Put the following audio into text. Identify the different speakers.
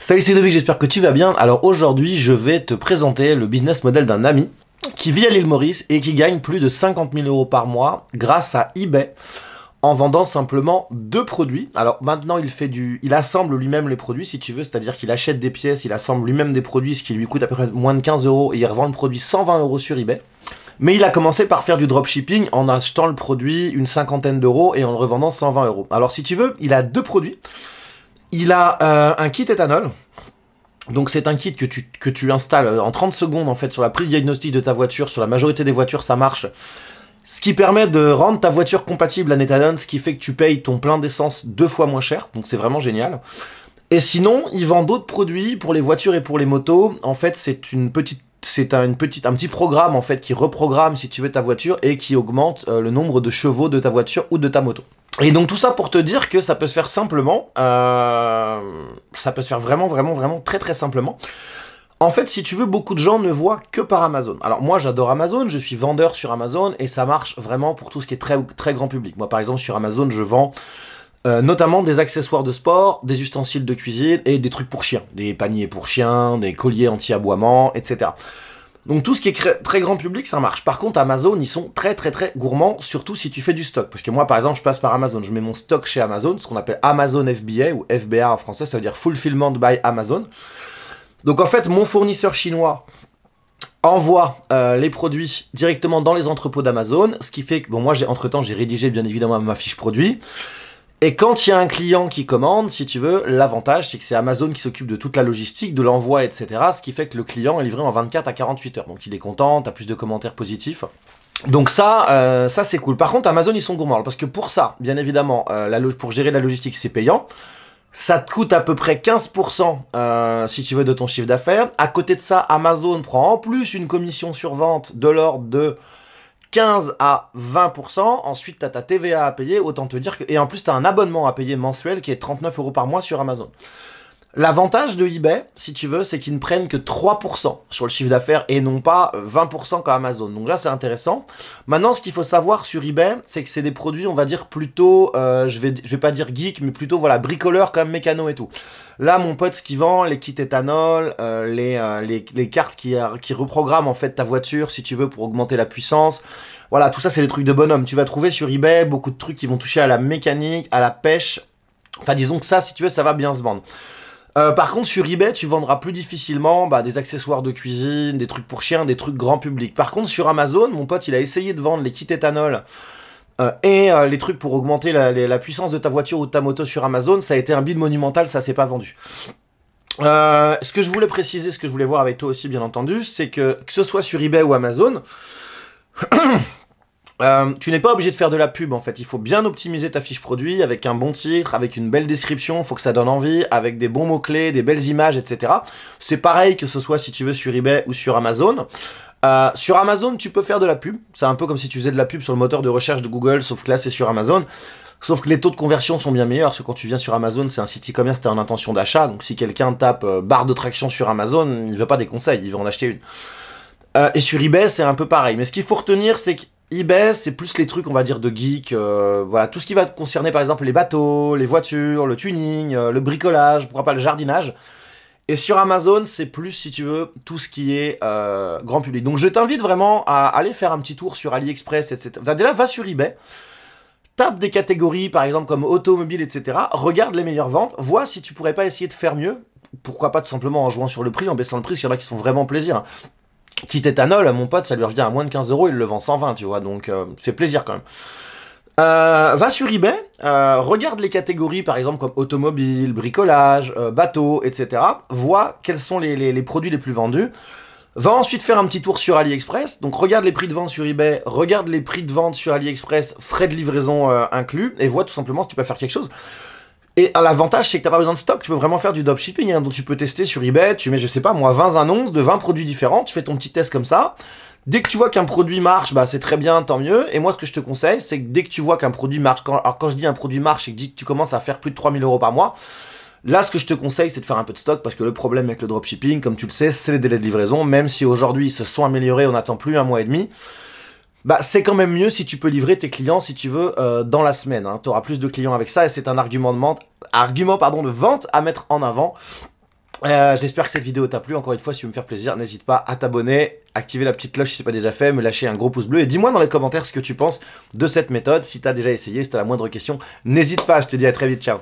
Speaker 1: Salut, c'est Ludovic, j'espère que tu vas bien. Alors aujourd'hui, je vais te présenter le business model d'un ami qui vit à l'île Maurice et qui gagne plus de 50 000 euros par mois grâce à eBay en vendant simplement deux produits. Alors maintenant, il assemble lui-même les produits si tu veux, c'est-à-dire qu'il achète des pièces, il assemble lui-même des produits, ce qui lui coûte à peu près moins de 15 euros et il revend le produit 120 euros sur eBay. Mais il a commencé par faire du dropshipping en achetant le produit une cinquantaine d'euros et en le revendant 120 euros. Alors si tu veux, il a deux produits. Il a un kit éthanol. Donc c'est un kit que tu installes en 30 secondes en fait sur la prise diagnostic de ta voiture. Sur la majorité des voitures ça marche. Ce qui permet de rendre ta voiture compatible à l'éthanol, ce qui fait que tu payes ton plein d'essence 2 fois moins cher. Donc c'est vraiment génial. Et sinon, il vend d'autres produits pour les voitures et pour les motos. En fait, c'est un petit programme en fait qui reprogramme si tu veux ta voiture et qui augmente le nombre de chevaux de ta voiture ou de ta moto. Et donc tout ça pour te dire que ça peut se faire simplement, ça peut se faire vraiment très très simplement. En fait, si tu veux, beaucoup de gens ne voient que par Amazon. Alors moi j'adore Amazon, je suis vendeur sur Amazon et ça marche vraiment pour tout ce qui est très, très grand public. Moi par exemple sur Amazon je vends notamment des accessoires de sport, des ustensiles de cuisine et des trucs pour chiens. Des paniers pour chiens, des colliers anti-aboiement, etc. Donc tout ce qui est très grand public, ça marche. Par contre, Amazon, ils sont très gourmands, surtout si tu fais du stock. Parce que moi, par exemple, je passe par Amazon, je mets mon stock chez Amazon, ce qu'on appelle Amazon FBA, ou FBA en français, ça veut dire Fulfillment by Amazon. Donc en fait, mon fournisseur chinois envoie les produits directement dans les entrepôts d'Amazon, ce qui fait que, bon, moi, entre-temps, j'ai rédigé bien évidemment ma fiche produit. Et quand il y a un client qui commande, si tu veux, l'avantage, c'est que c'est Amazon qui s'occupe de toute la logistique, de l'envoi, etc. Ce qui fait que le client est livré en 24 à 48 heures. Donc il est content, t'as plus de commentaires positifs. Donc ça c'est cool. Par contre, Amazon, ils sont gourmands. Parce que pour ça, bien évidemment, pour gérer la logistique, c'est payant. Ça te coûte à peu près 15% si tu veux de ton chiffre d'affaires. À côté de ça, Amazon prend en plus une commission sur vente de l'ordre de 15 à 20%, ensuite tu as ta TVA à payer, autant te dire que... Et en plus tu as un abonnement à payer mensuel qui est 39 euros par mois sur Amazon. L'avantage de eBay, si tu veux, c'est qu'ils ne prennent que 3% sur le chiffre d'affaires et non pas 20% comme Amazon. Donc là c'est intéressant. Maintenant ce qu'il faut savoir sur eBay, c'est que c'est des produits, on va dire plutôt, je vais pas dire geek, mais plutôt voilà, bricoleur comme mécano et tout. Là mon pote ce qu'il vend, les kits éthanol, les cartes qui reprogramment en fait ta voiture si tu veux pour augmenter la puissance. Voilà, tout ça c'est des trucs de bonhomme. Tu vas trouver sur eBay beaucoup de trucs qui vont toucher à la mécanique, à la pêche. Enfin disons que ça, si tu veux, ça va bien se vendre. Par contre, sur eBay, tu vendras plus difficilement des accessoires de cuisine, des trucs pour chiens, des trucs grand public. Par contre, sur Amazon, mon pote, il a essayé de vendre les kits éthanol et les trucs pour augmenter la puissance de ta voiture ou de ta moto sur Amazon. Ça a été un bid monumental, ça s'est pas vendu. Ce que je voulais préciser, ce que je voulais voir avec toi aussi, bien entendu, c'est que ce soit sur eBay ou Amazon... tu n'es pas obligé de faire de la pub en fait, il faut bien optimiser ta fiche produit avec un bon titre, avec une belle description, il faut que ça donne envie, avec des bons mots-clés, des belles images, etc. C'est pareil que ce soit si tu veux sur eBay ou sur Amazon. Sur Amazon, tu peux faire de la pub, c'est un peu comme si tu faisais de la pub sur le moteur de recherche de Google, sauf que là c'est sur Amazon. Sauf que les taux de conversion sont bien meilleurs, parce que quand tu viens sur Amazon, c'est un site e-commerce, t'es en intention d'achat, donc si quelqu'un tape barre de traction sur Amazon, il veut pas des conseils, il veut en acheter une. Et sur eBay, c'est un peu pareil, mais ce qu'il faut retenir, c'est que eBay, c'est plus les trucs, on va dire, de geek, voilà, tout ce qui va concerner, par exemple, les bateaux, les voitures, le tuning, le bricolage, pourquoi pas le jardinage. Et sur Amazon, c'est plus, si tu veux, tout ce qui est grand public. Donc je t'invite vraiment à aller faire un petit tour sur AliExpress, etc. Enfin, déjà, va sur eBay, tape des catégories, par exemple, comme automobile, etc. Regarde les meilleures ventes, vois si tu pourrais pas essayer de faire mieux. Pourquoi pas tout simplement en jouant sur le prix, en baissant le prix, s'il y en a qui se font vraiment plaisir. Kit éthanol, mon pote, ça lui revient à moins de 15 euros, il le vend 120, tu vois, donc c'est plaisir quand même. Va sur eBay, regarde les catégories, par exemple, comme automobile, bricolage, bateau, etc. Vois quels sont les produits les plus vendus. Va ensuite faire un petit tour sur AliExpress, donc regarde les prix de vente sur eBay, regarde les prix de vente sur AliExpress, frais de livraison inclus, et vois tout simplement si tu peux faire quelque chose. Et l'avantage, c'est que t'as pas besoin de stock, tu peux vraiment faire du dropshipping, hein, donc tu peux tester sur eBay, tu mets, je sais pas, moi, 20 annonces de 20 produits différents, tu fais ton petit test comme ça. Dès que tu vois qu'un produit marche, c'est très bien, tant mieux. Et moi, ce que je te conseille, c'est que dès que tu vois qu'un produit marche, alors quand je dis un produit marche, c'est que tu commences à faire plus de 3000 euros par mois, là, ce que je te conseille, c'est de faire un peu de stock, parce que le problème avec le dropshipping, comme tu le sais, c'est les délais de livraison, même si aujourd'hui, ils se sont améliorés, on n'attend plus 1 mois et demi. C'est quand même mieux si tu peux livrer tes clients, si tu veux, dans la semaine. Tu auras plus de clients avec ça et c'est un argument de vente à mettre en avant. J'espère que cette vidéo t'a plu. Encore une fois, si tu veux me faire plaisir, n'hésite pas à t'abonner, activer la petite cloche si c'est pas déjà fait, me lâcher un gros pouce bleu et dis-moi dans les commentaires ce que tu penses de cette méthode. Si t'as déjà essayé, si t'as la moindre question, n'hésite pas. Je te dis à très vite, ciao.